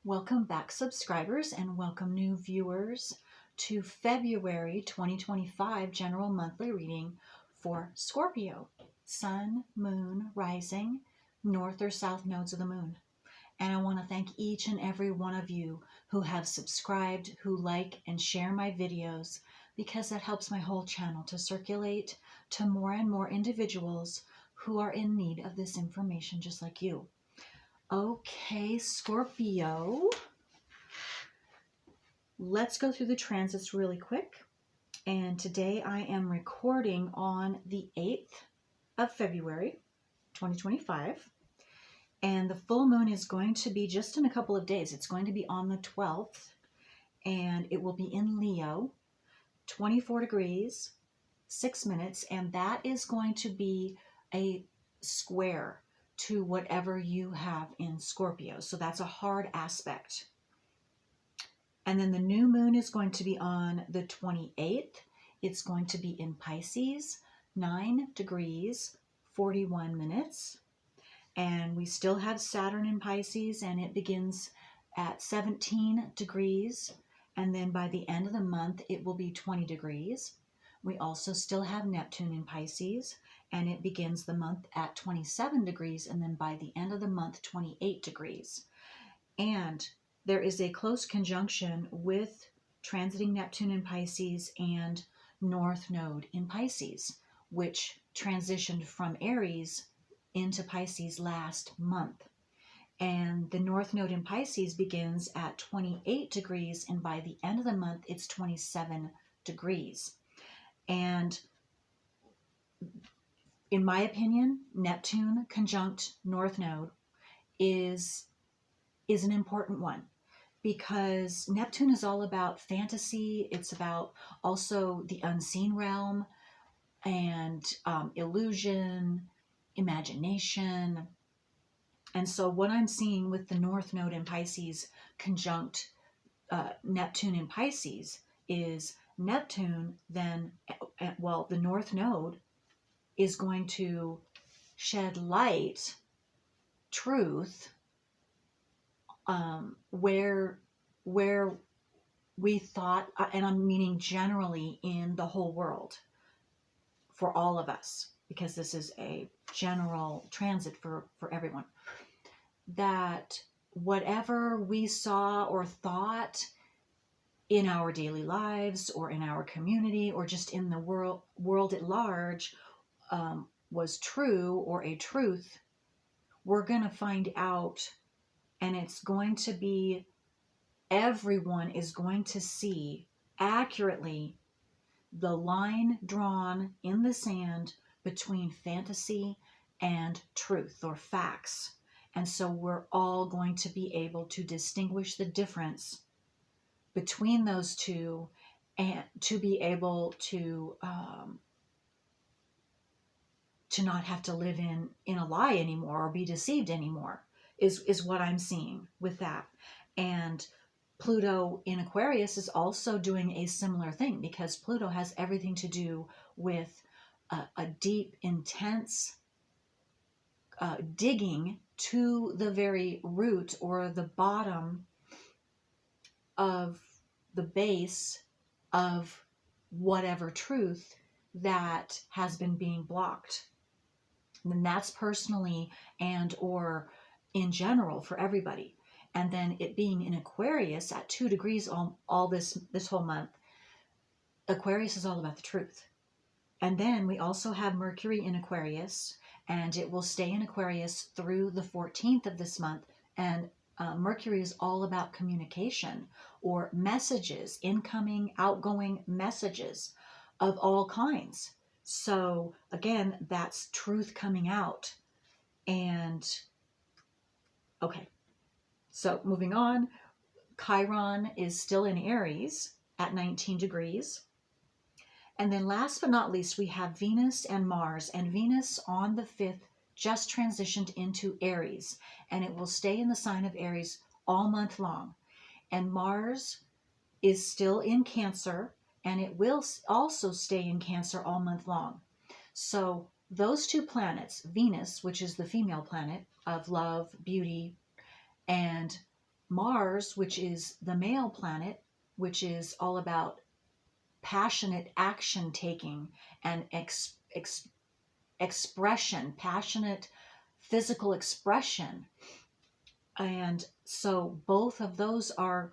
Welcome back, subscribers, and welcome new viewers to February 2025 general monthly reading for Scorpio, Sun, Moon, Rising, North or South nodes of the Moon. And I want to thank each and every one of you who have subscribed, who like and share my videos, because that helps my whole channel to circulate to more and more individuals who are in need of this information, just like you. Okay, Scorpio, let's go through the transits really quick. And today I am recording on the 8th of February, 2025. And the full moon is going to be just in a couple of days. It's going to be on the 12th, and it will be in Leo, 24 degrees, 6 minutes, and that is going to be a square to whatever you have in Scorpio. So that's a hard aspect. And then the new moon is going to be on the 28th. It's going to be in Pisces, 9 degrees, 41 minutes. And we still have Saturn in Pisces, and it begins at 17 degrees. And then by the end of the month, it will be 20 degrees. We also still have Neptune in Pisces, and it begins the month at 27 degrees, and then by the end of the month, 28 degrees. And there is a close conjunction with transiting Neptune in Pisces and North Node in Pisces, which transitioned from Aries into Pisces last month. And the North Node in Pisces begins at 28 degrees, and by the end of the month, it's 27 degrees. And in my opinion, Neptune conjunct North Node is an important one, because Neptune is all about fantasy. It's about also the unseen realm and illusion, imagination. And so what I'm seeing with the North Node in Pisces conjunct Neptune in Pisces is Neptune then, the North Node is going to shed light, truth, where we thought, and I'm meaning generally in the whole world, for all of us, because this is a general transit for everyone, that whatever we saw or thought in our daily lives or in our community or just in the world at large was true or a truth, we're going to find out, and it's going to be, everyone is going to see accurately the line drawn in the sand between fantasy and truth or facts. And so we're all going to be able to distinguish the difference between those two, and to be able to not have to live in a lie anymore or be deceived anymore, is what I'm seeing with that. And Pluto in Aquarius is also doing a similar thing, because Pluto has everything to do with a deep, intense digging to the very root or the bottom of the base of whatever truth that has been being blocked. And that's personally and or in general for everybody. And then it being in Aquarius at 2 degrees all this whole month, Aquarius is all about the truth. And then we also have Mercury in Aquarius, and it will stay in Aquarius through the 14th of this month. And Mercury is all about communication or messages, incoming, outgoing messages of all kinds. So again, that's truth coming out. And okay, so moving on, Chiron is still in Aries at 19 degrees. And then last but not least, we have Venus and Mars. And Venus on the 5th just transitioned into Aries, and it will stay in the sign of Aries all month long. And Mars is still in Cancer, and it will also stay in Cancer all month long. So those two planets, Venus, which is the female planet of love, beauty, and Mars, which is the male planet, which is all about passionate action taking and expression, passionate physical expression. And so both of those are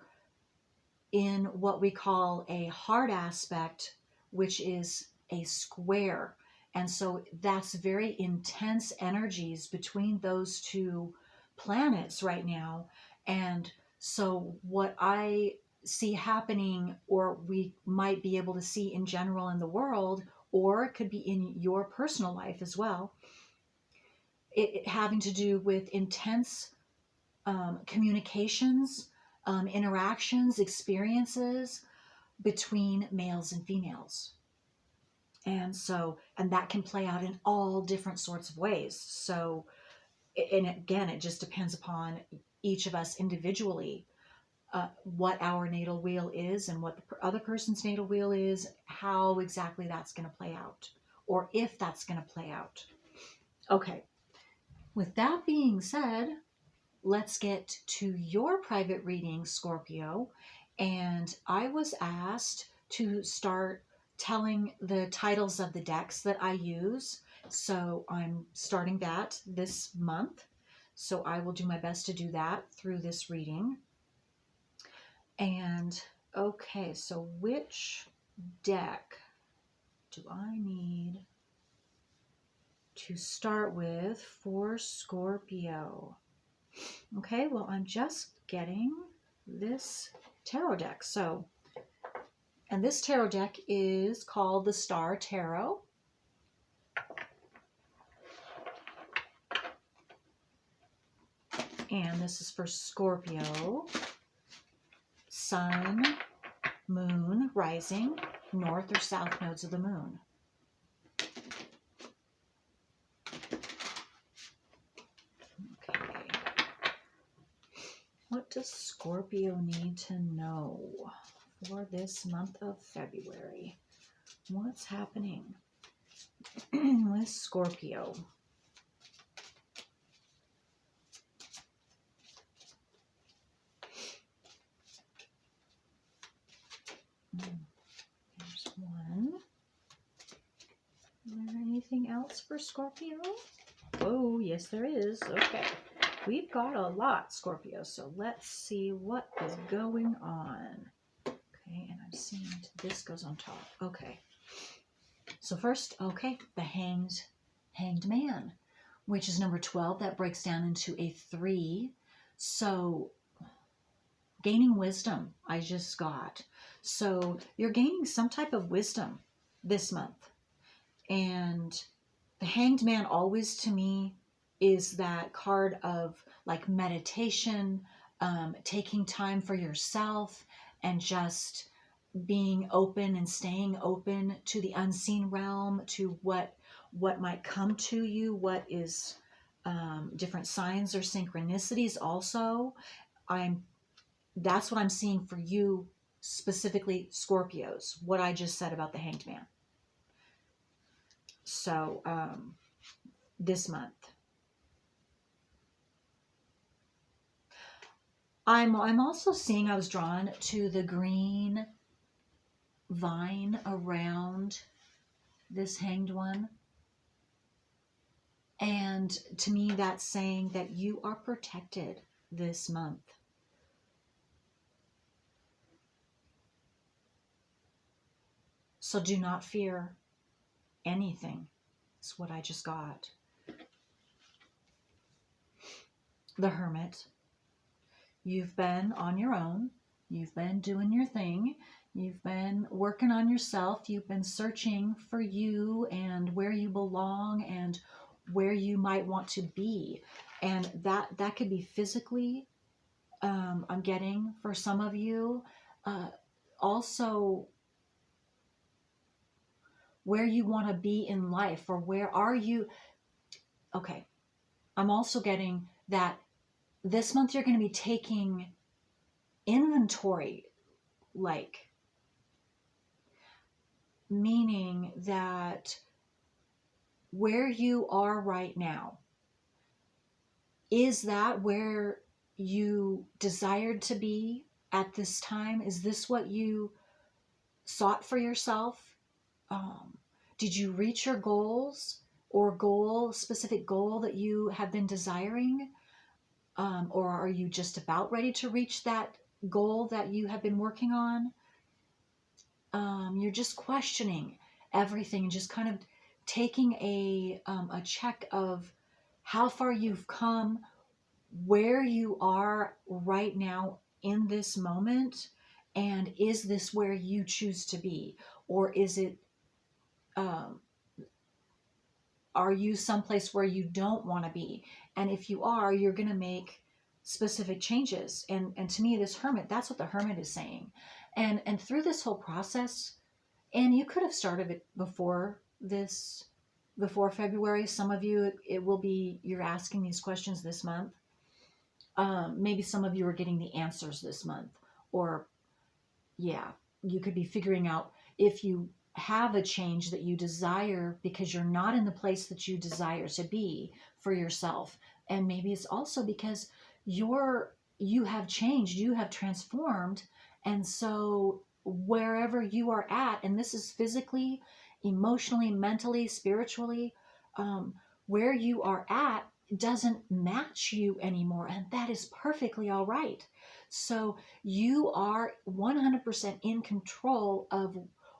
in what we call a hard aspect, which is a square. And so that's very intense energies between those two planets right now. And so what I see happening, or we might be able to see in general in the world, or it could be in your personal life as well, it having to do with intense communications, interactions, experiences between males and females. And so, and that can play out in all different sorts of ways. So, and again, it just depends upon each of us individually, what our natal wheel is and what the other person's natal wheel is, how exactly that's going to play out, or if that's going to play out. Okay. With that being said, let's get to your private reading, Scorpio. And I was asked to start telling the titles of the decks that I use. So I'm starting that this month. So I will do my best to do that through this reading. And okay, so which deck do I need to start with for Scorpio? Okay, well, I'm just getting this tarot deck. So, and this tarot deck is called the Star Tarot. And this is for Scorpio, Sun, Moon, Rising, North or South nodes of the Moon. What does Scorpio need to know for this month of February? What's happening with Scorpio? There's one. Is there anything else for Scorpio? Oh, yes, there is. Okay. We've got a lot, Scorpio, so let's see what is going on. Okay, and I'm seeing this goes on top. Okay. So first, okay, the Hanged Man, which is number 12. That breaks down into a 3. So gaining wisdom, I just got. So you're gaining some type of wisdom this month. And the Hanged Man always, to me, is that card of like meditation, taking time for yourself, and just being open and staying open to the unseen realm, to what might come to you, what is different signs or synchronicities. Also, that's what I'm seeing for you specifically, Scorpios, what I just said about the Hanged Man. So this month, I'm also seeing, I was drawn to the green vine around this hanged one. And to me, that's saying that you are protected this month. So do not fear anything. That's what I just got. The Hermit. You've been on your own. You've been doing your thing. You've been working on yourself. You've been searching for you and where you belong and where you might want to be. And that could be physically, I'm getting for some of you. Also, where you want to be in life, or where are you? Okay. I'm also getting that this month you're going to be taking inventory, like, meaning that where you are right now, is that where you desired to be at this time? Is this what you sought for yourself? Um, did you reach your goals or specific goal that you have been desiring? Or are you just about ready to reach that goal that you have been working on? You're just questioning everything and just kind of taking a check of how far you've come, where you are right now in this moment, and is this where you choose to be, or is it um, are you someplace where you don't want to be? And if you are, you're going to make specific changes. And to me, this hermit, that's what the hermit is saying. And through this whole process, and you could have started it before this, before February. Some of you, it will be, you're asking these questions this month. Maybe some of you are getting the answers this month, or yeah, you could be figuring out if you have a change that you desire because you're not in the place that you desire to be for yourself. And maybe it's also because you have changed, you have transformed. And so wherever you are at, and this is physically, emotionally, mentally, spiritually, where you are at doesn't match you anymore. And that is perfectly all right. So you are 100% in control of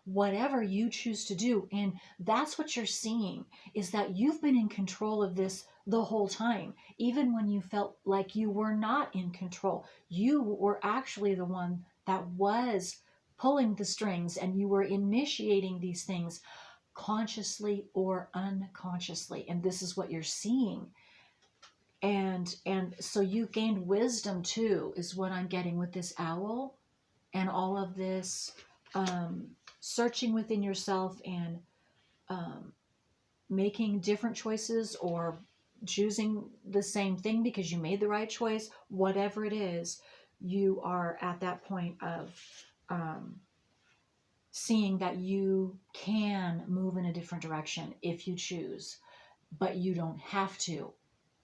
whatever you choose to do. And that's what you're seeing, is that you've been in control of this the whole time. Even when you felt like you were not in control, you were actually the one that was pulling the strings, and you were initiating these things consciously or unconsciously. And this is what you're seeing. And so you gained wisdom too, is what I'm getting with this owl and all of this searching within yourself, and making different choices, or choosing the same thing because you made the right choice. Whatever it is, you are at that point of seeing that you can move in a different direction if you choose, but you don't have to.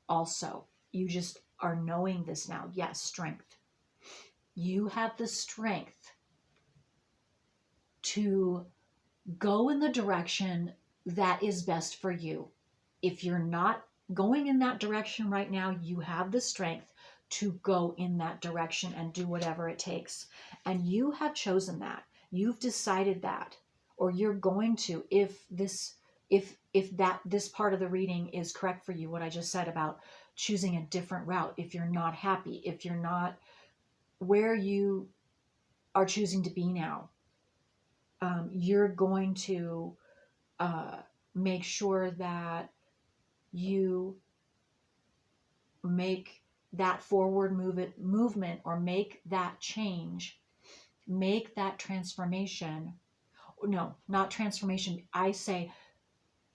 Also, you just are knowing this now. Yes, strength. You have the strength to go in the direction that is best for you. If you're not going in that direction right now, you have the strength to go in that direction and do whatever it takes. And you have chosen that. You've decided that, or you're going to, if this part of the reading is correct for you, what I just said about choosing a different route. If you're not happy, if you're not where you are choosing to be now, you're going to make sure that you make that forward movement, or make that change, make that transformation. No, not transformation. I say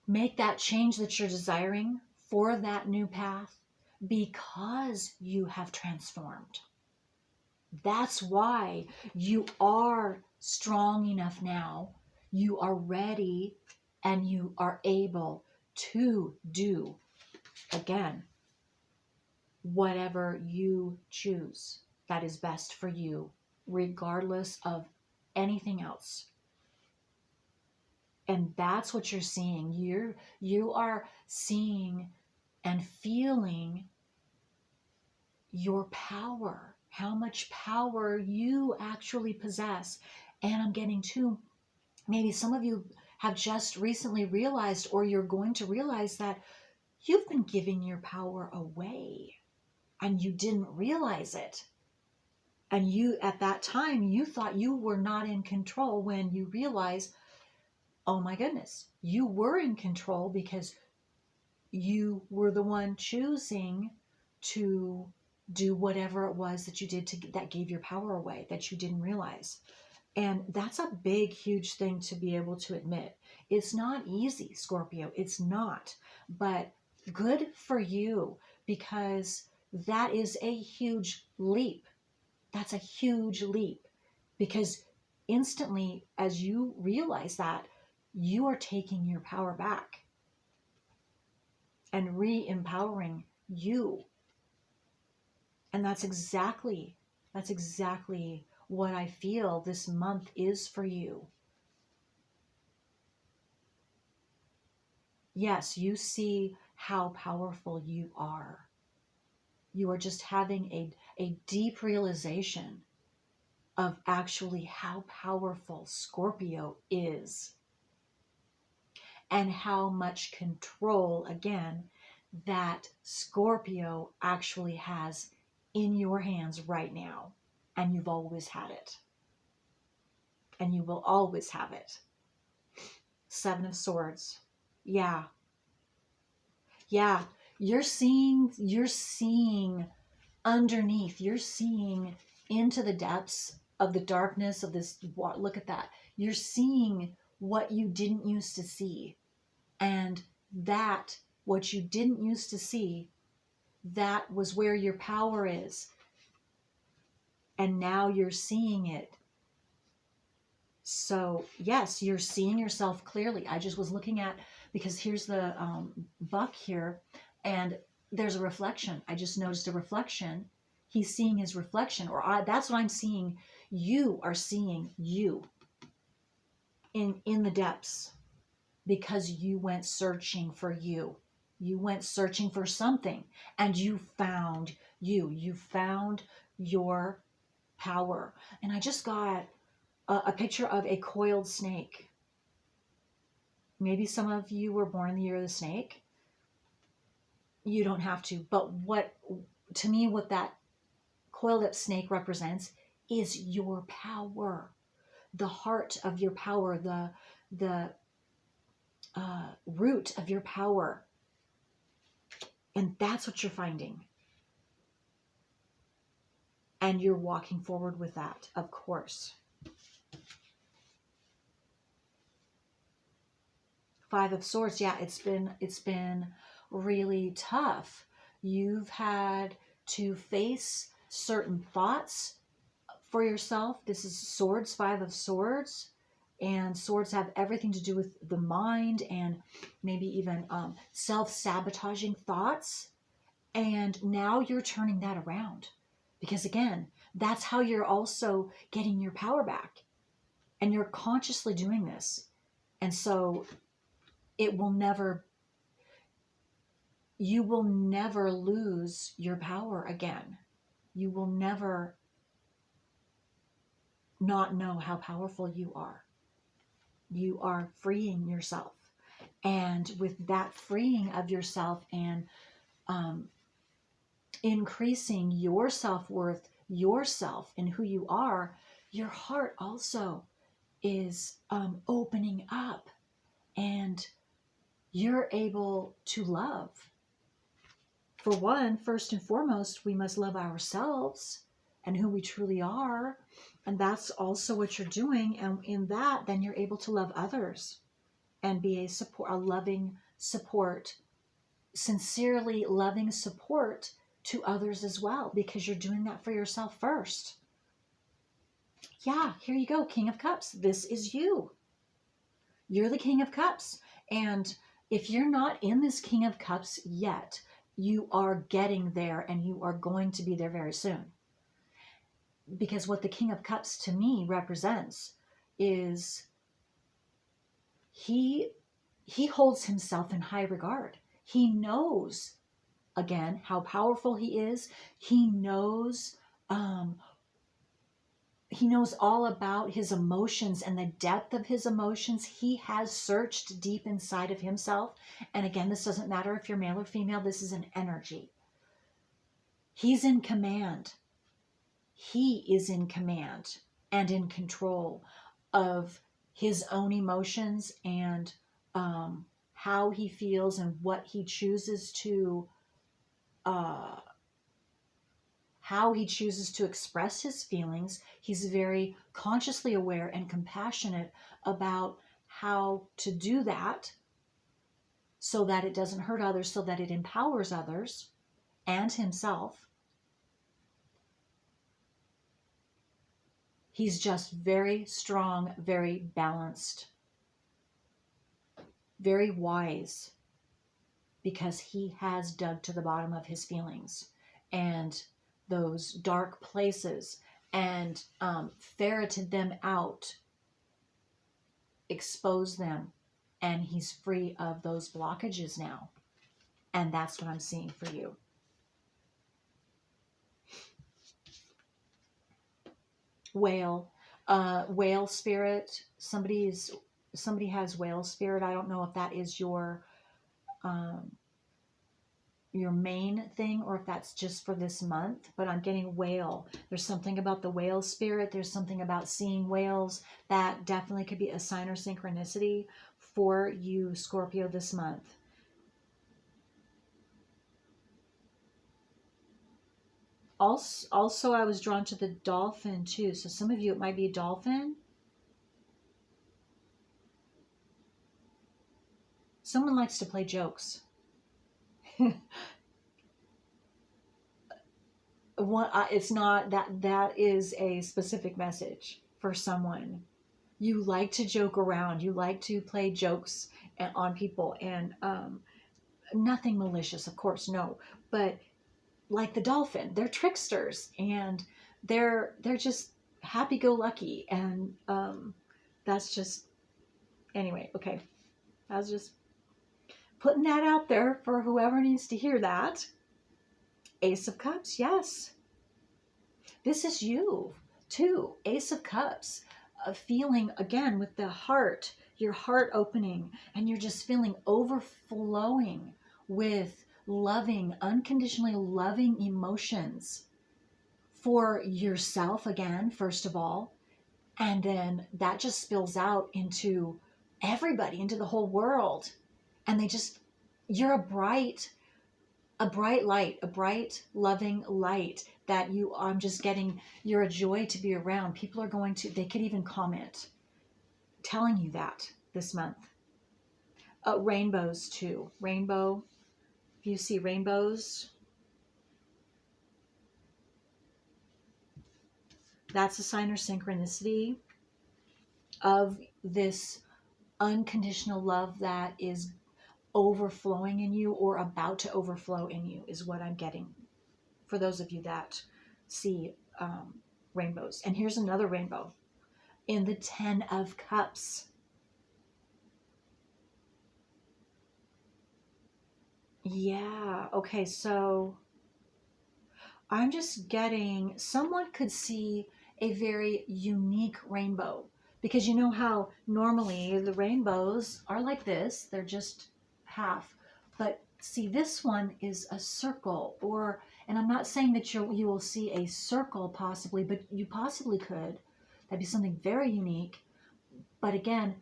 make that change that you're desiring for that new path, because you have transformed. That's why you are strong enough now. You are ready, and you are able to do, again, whatever you choose that is best for you, regardless of anything else. And that's what you're seeing. You are seeing and feeling your power, how much power you actually possess. And I'm getting to, maybe some of you have just recently realized, or you're going to realize, that you've been giving your power away and you didn't realize it. And you, at that time, you thought you were not in control, when you realize, oh my goodness, you were in control, because you were the one choosing to do whatever it was that you did that gave your power away, that you didn't realize. And that's a big, huge thing to be able to admit. It's not easy, Scorpio. It's not. But good for you, because that is a huge leap. That's a huge leap, because instantly, as you realize that, you are taking your power back and re-empowering you. And that's exactly what I feel this month is for you. Yes, you see how powerful you are. You are just having a deep realization of actually how powerful Scorpio is and how much control, again, that Scorpio actually has in your hands right now. And you've always had it. And you will always have it. Seven of Swords. Yeah. Yeah. You're seeing underneath, you're seeing into the depths of the darkness of this. Look at that. You're seeing what you didn't used to see. And that, what you didn't used to see, that was where your power is. And now you're seeing it. So yes, you're seeing yourself clearly. I just was looking at, because here's the buck here, and there's a reflection. I just noticed a reflection. He's seeing his reflection, that's what I'm seeing. You are seeing you in the depths, because you went searching for you. You went searching for something, and you found you. You found your power. And I just got a picture of a coiled snake. Maybe some of you were born in the year of the snake. You don't have to. But to me, what that coiled up snake represents is your power, the heart of your power, the root of your power. And that's what you're finding. And you're walking forward with that, of course. Five of Swords. Yeah, it's been really tough. You've had to face certain thoughts for yourself. This is Swords, Five of Swords. And swords have everything to do with the mind and maybe even self-sabotaging thoughts. And now you're turning that around. Because again, that's how you're also getting your power back. And you're consciously doing this. And so you will never lose your power again. You will never not know how powerful you are. You are freeing yourself. And with that freeing of yourself and increasing your self-worth, yourself and who you are, your heart also is opening up, and you're able to love. For one, first and foremost, we must love ourselves and who we truly are. And that's also what you're doing. And in that, then you're able to love others and be a loving support, sincerely loving support to others as well, because you're doing that for yourself first. Yeah, here you go, King of Cups. This is you. You're the King of Cups. And if you're not in this King of Cups yet, you are getting there, and you are going to be there very soon. Because what the King of Cups to me represents is he holds himself in high regard. He knows, again, how powerful he is. He knows all about his emotions and the depth of his emotions. He has searched deep inside of himself. And again, this doesn't matter if you're male or female. This is an energy. He's in command. He is in command and in control of his own emotions and how he feels and what he chooses to express his feelings. He's very consciously aware and compassionate about how to do that so that it doesn't hurt others, so that it empowers others and himself. He's just very strong, very balanced, very wise, because he has dug to the bottom of his feelings. And those dark places and ferreted them out, exposed them, and he's free of those blockages now. And that's what I'm seeing for you. Whale, whale spirit. Somebody has whale spirit. I don't know if that is your main thing or if that's just for this month, but I'm getting whale. There's something about the whale spirit. There's something about seeing whales that definitely could be a sign or synchronicity for you, Scorpio, this month. Also, I was drawn to the dolphin too. So some of you, it might be a dolphin. Someone likes to play jokes. It's not that is a specific message for someone. You like to joke around. You like to play jokes on people, and nothing malicious, of course, no. But like the dolphin, they're tricksters, and they're just happy-go-lucky, and that's just anyway. Okay, I was just putting that out there for whoever needs to hear that. Ace of Cups, yes. This is you, too. Ace of Cups. A feeling, again, with the heart, your heart opening, and you're just feeling overflowing with loving, unconditionally loving emotions for yourself, again, first of all. And then that just spills out into everybody, into the whole world. And you're a bright light, a bright, loving light that I'm just getting, you're a joy to be around. People are they could even comment telling you that this month. Rainbows too. Rainbow, if you see rainbows, that's a sign or synchronicity of this unconditional love that is overflowing in you or about to overflow in you, is what I'm getting for those of you that see rainbows. And here's another rainbow in the 10 of Cups. Yeah, okay, so I'm just getting, someone could see a very unique rainbow, because you know how normally the rainbows are like this, they're just half, but see, this one is a circle, and I'm not saying that you will see a circle possibly, but you possibly could. That'd be something very unique. But again,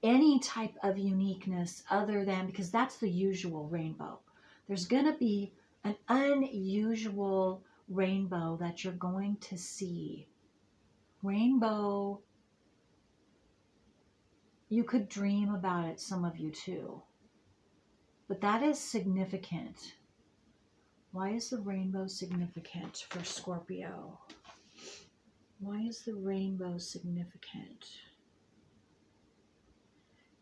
any type of uniqueness other than, because that's the usual rainbow. There's going to be an unusual rainbow that you're going to see. Rainbow, you could dream about it, some of you too. But that is significant. Why is the rainbow significant for Scorpio? Why is the rainbow significant?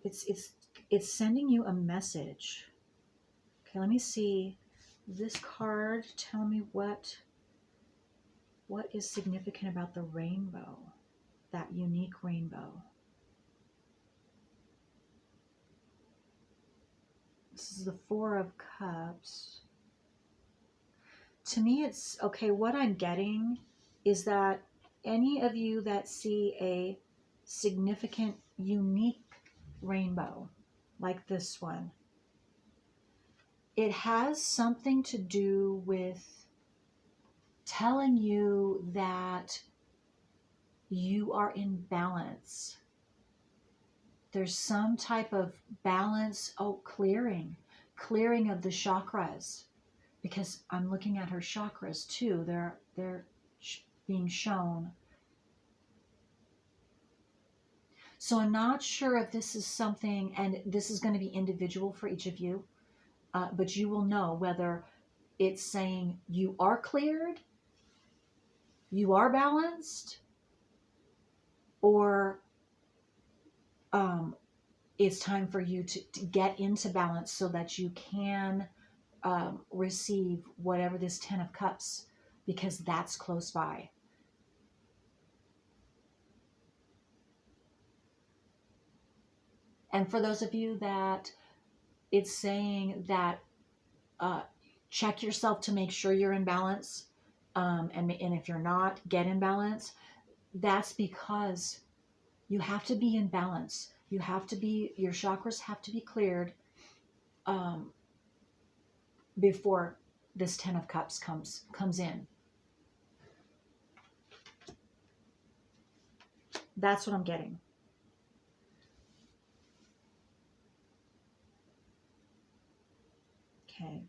It's sending you a message. Okay, let me see. This card, tell me what is significant about the rainbow, that unique rainbow. This is the 4 of Cups. To me, it's, okay, what I'm getting is that any of you that see a significant, unique rainbow, like this one, it has something to do with telling you that you are in balance. There's some type of balance, clearing of the chakras, because I'm looking at her chakras too. They're being shown. So I'm not sure if this is something, and this is going to be individual for each of you, but you will know whether it's saying you are cleared, you are balanced, or it's time for you to get into balance so that you can receive whatever this 10 of Cups, because that's close by. And for those of you that it's saying that check yourself to make sure you're in balance, and if you're not, get in balance. That's because you have to be in balance. You have to be, your chakras have to be cleared before this Ten of Cups comes in. That's what I'm getting. Okay.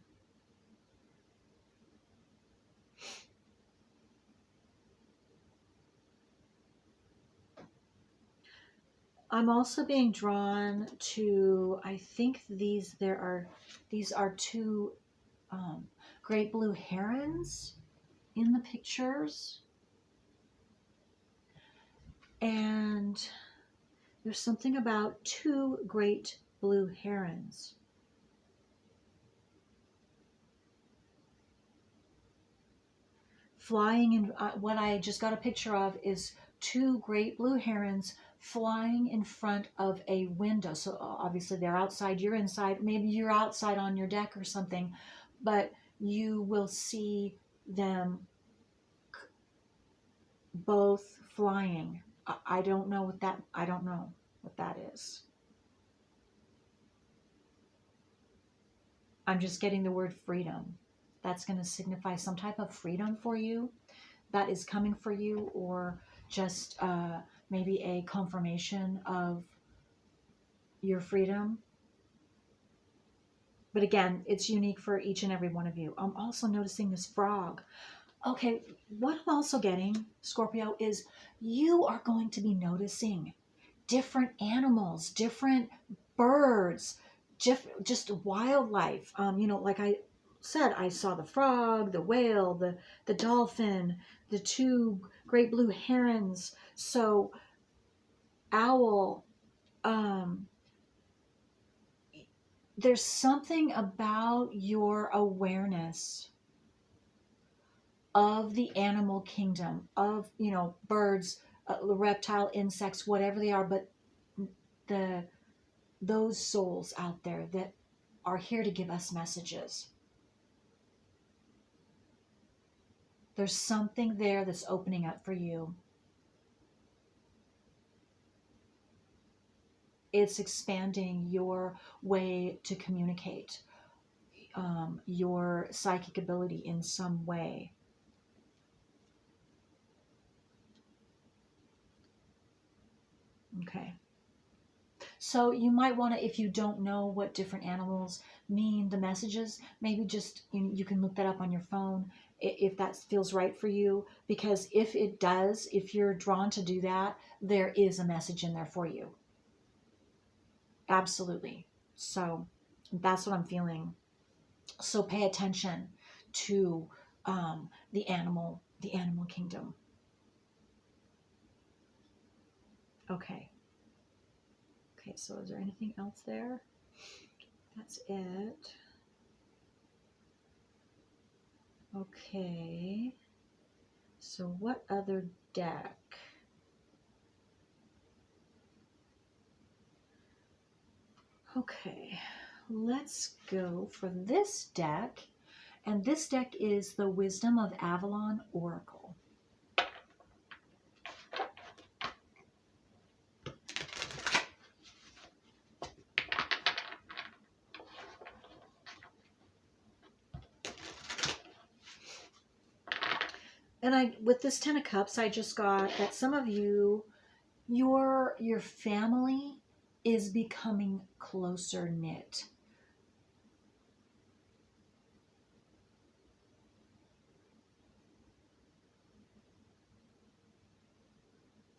I'm also being drawn to, I think these are two great blue herons in the pictures. And there's something about two great blue herons. Flying in, what I just got a picture of is two great blue herons flying in front of a window. So obviously they're outside, you're inside. Maybe you're outside on your deck or something, but you will see them both flying. I don't know what that is. I'm just getting the word freedom. That's going to signify some type of freedom for you that is coming for you, or just maybe a confirmation of your freedom. But again, it's unique for each and every one of you. I'm also noticing this frog. Okay, what I'm also getting, Scorpio, is you are going to be noticing different animals, different birds, just wildlife. Like I said, I saw the frog, the whale, the dolphin, the two great blue herons. So owl, there's something about your awareness of the animal kingdom, of, birds, reptile, insects, whatever they are, but those souls out there that are here to give us messages. There's something there that's opening up for you. It's expanding your way to communicate, your psychic ability in some way. Okay. So you might want to, if you don't know what different animals mean, the messages, maybe just you can look that up on your phone if that feels right for you. Because if it does, if you're drawn to do that, there is a message in there for you. Absolutely. So that's what I'm feeling. So pay attention to the animal kingdom. Okay. Okay, so is there anything else there? That's it. Okay. So what other deck? Okay, let's go for this deck. And this deck is the Wisdom of Avalon Oracle. And with this Ten of Cups, I just got that some of you, your family is becoming closer knit.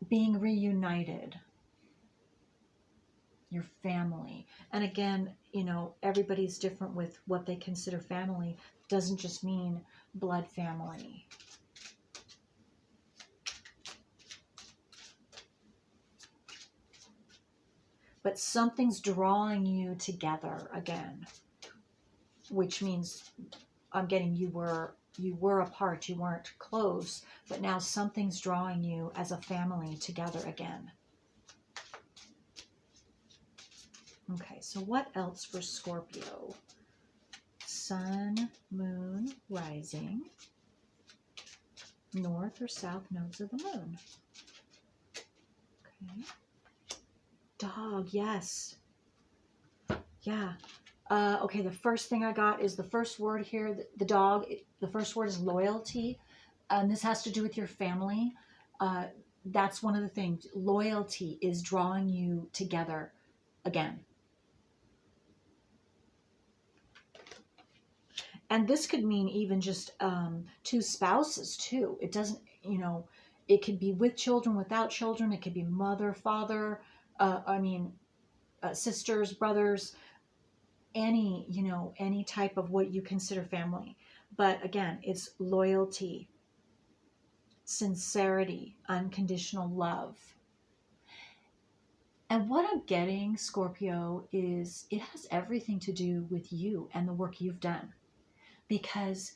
Being reunited. Your family. And again, everybody's different with what they consider family. Doesn't just mean blood family. But something's drawing you together again, which means I'm getting you were you were apart, you weren't close, but now something's drawing you as a family together again. Okay, so what else for Scorpio? Sun, moon, rising, north or south nodes of the moon. Okay. Dog, yes. Yeah. Okay, the first thing I got is the first word here, the dog. The first word is loyalty. This has to do with your family. That's one of the things. Loyalty is drawing you together again. And this could mean even just two spouses too. It doesn't, it could be with children, without children. It could be mother, father, sisters, brothers, any type of what you consider family. But again, it's loyalty, sincerity, unconditional love. And what I'm getting, Scorpio, is it has everything to do with you and the work you've done. Because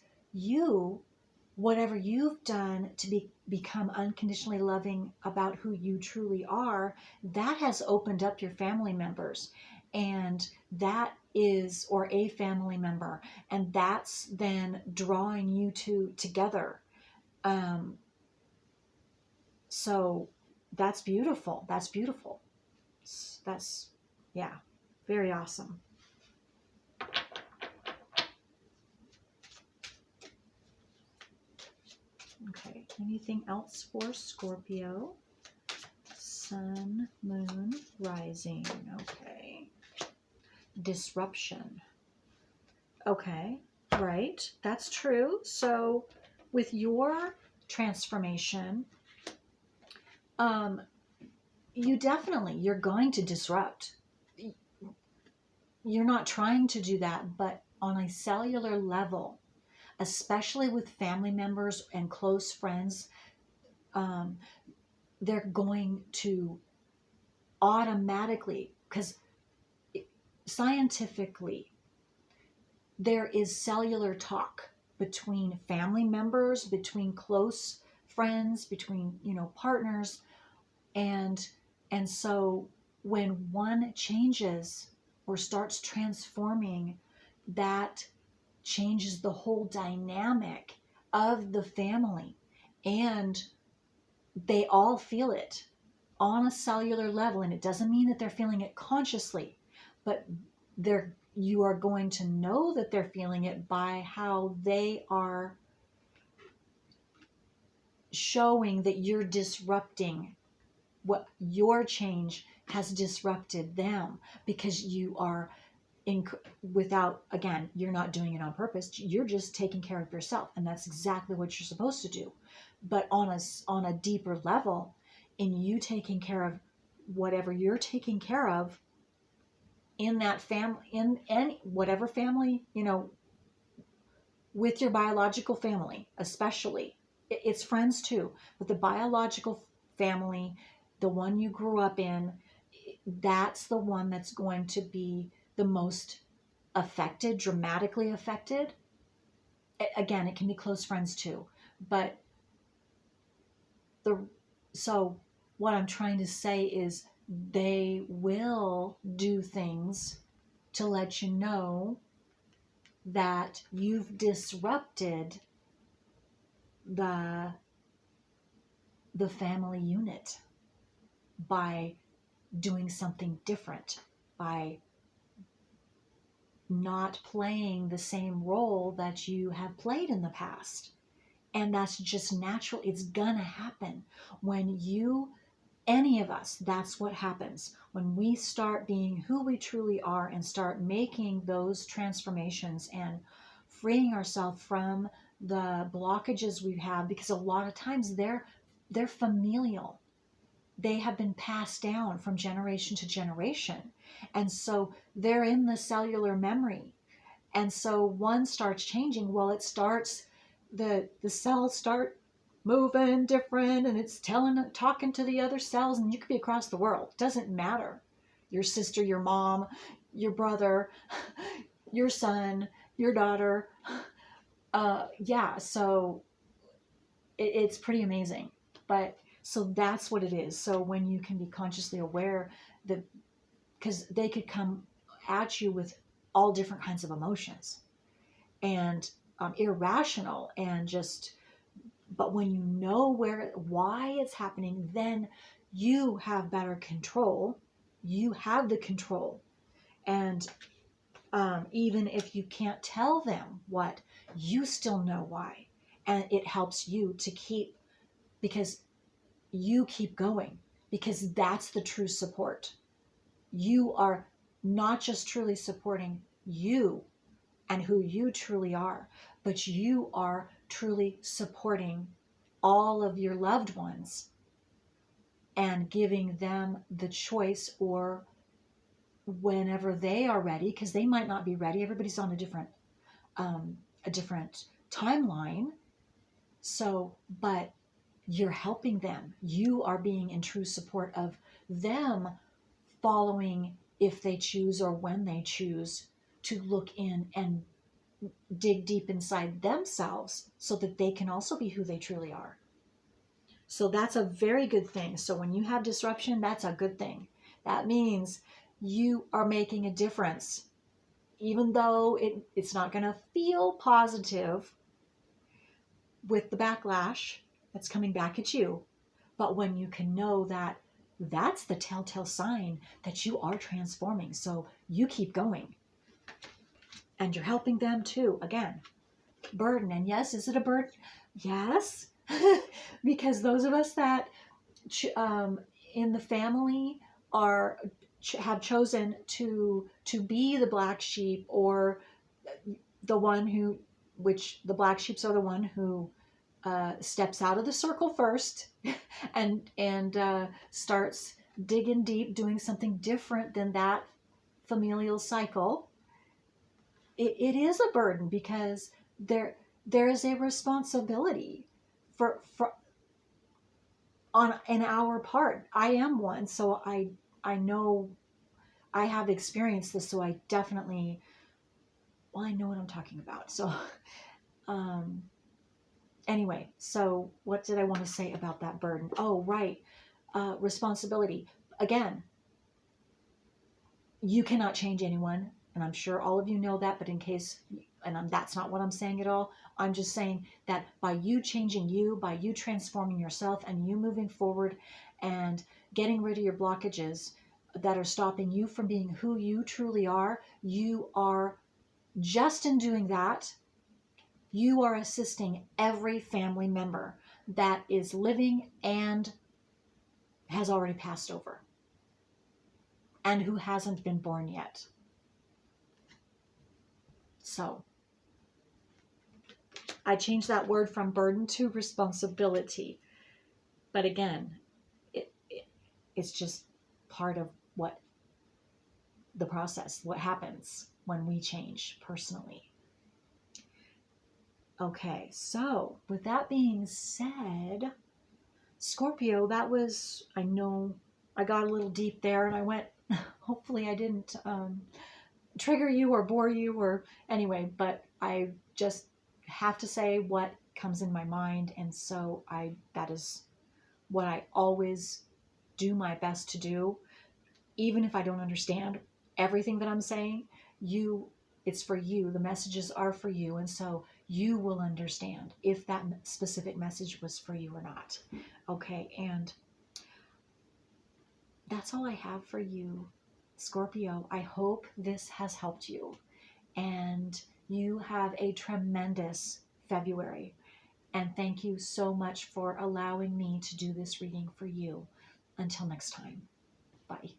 whatever you've done to become unconditionally loving about who you truly are, that has opened up your family members. And that is, or a family member, and that's then drawing you two together. So that's beautiful. That's beautiful. That's, yeah, very awesome. Okay, anything else for Scorpio? Sun, moon, rising. Okay. Disruption. Okay, right. That's true. So with your transformation, you're going to disrupt. You're not trying to do that, but on a cellular level, especially with family members and close friends, they're going to automatically, because scientifically, there is cellular talk between family members, between close friends, between, partners. And so when one changes or starts transforming, that changes the whole dynamic of the family. And they all feel it on a cellular level. And it doesn't mean that they're feeling it consciously, but you are going to know that they're feeling it by how they are showing that you're disrupting what your change has disrupted them, because you are again, you're not doing it on purpose. You're just taking care of yourself. And that's exactly what you're supposed to do. But on a deeper level, in you taking care of whatever you're taking care of in that family, in any, whatever family, with your biological family, especially, it's friends too, but the biological family, the one you grew up in, that's the one that's going to be the most affected, dramatically affected. Again, it can be close friends too, but so what I'm trying to say is they will do things to let you know that you've disrupted the family unit by doing something different, by not playing the same role that you have played in the past. And that's just natural. It's gonna happen when any of us, that's what happens. When we start being who we truly are and start making those transformations and freeing ourselves from the blockages we have, because a lot of times they're familial. They have been passed down from generation to generation. And so they're in the cellular memory. And so one starts changing. Well, it starts, the cells start moving different, and it's talking to the other cells, and you could be across the world. It doesn't matter. Your sister, your mom, your brother, your son, your daughter, yeah, so it's pretty amazing. But so that's what it is. So when you can be consciously aware that, because they could come at you with all different kinds of emotions and irrational and just, but when you know why it's happening, then you have better control. You have the control. And even if you can't tell them what, you still know why. And it helps you to keep, because you keep going, because that's the true support. You are not just truly supporting you and who you truly are, but you are truly supporting all of your loved ones and giving them the choice, or whenever they are ready, because they might not be ready. Everybody's on a different timeline. So, but you're helping them. You are being in true support of them following, if they choose or when they choose, to look in and dig deep inside themselves so that they can also be who they truly are. So that's a very good thing. So when you have disruption, that's a good thing. That means you are making a difference. Even though it's not going to feel positive with the backlash that's coming back at you. But when you can know that that's the telltale sign that you are transforming. So you keep going. And you're helping them too. Again, burden. And yes, is it a burden? Yes. Because those of us that in the family are have chosen to be the black sheep, or the one who, which the black sheeps are the one who steps out of the circle first and starts digging deep, doing something different than that familial cycle. It is a burden, because there is a responsibility for on in our part. I am one, so I know, I have experienced this, so I definitely, well, I know what I'm talking about. So anyway, so what did I want to say about that burden? Oh, right. Responsibility. Again, you cannot change anyone, and I'm sure all of you know that, but in case, and that's not what I'm saying at all, I'm just saying that by you changing you, by you transforming yourself, and you moving forward and getting rid of your blockages that are stopping you from being who you truly are, you are, just in doing that, you are assisting every family member that is living and has already passed over, and who hasn't been born yet. So I changed that word from burden to responsibility. But again, it's just part of what the process, what happens when we change personally. Okay, so with that being said, Scorpio, that was, I know I got a little deep there, and I went, hopefully I didn't trigger you or bore you, or anyway, but I just have to say what comes in my mind. And so that is what I always do my best to do. Even if I don't understand everything that I'm saying, it's for you. The messages are for you. And so you will understand if that specific message was for you or not. Okay. And that's all I have for you, Scorpio. I hope this has helped you, and you have a tremendous February. And thank you so much for allowing me to do this reading for you. Until next time, bye.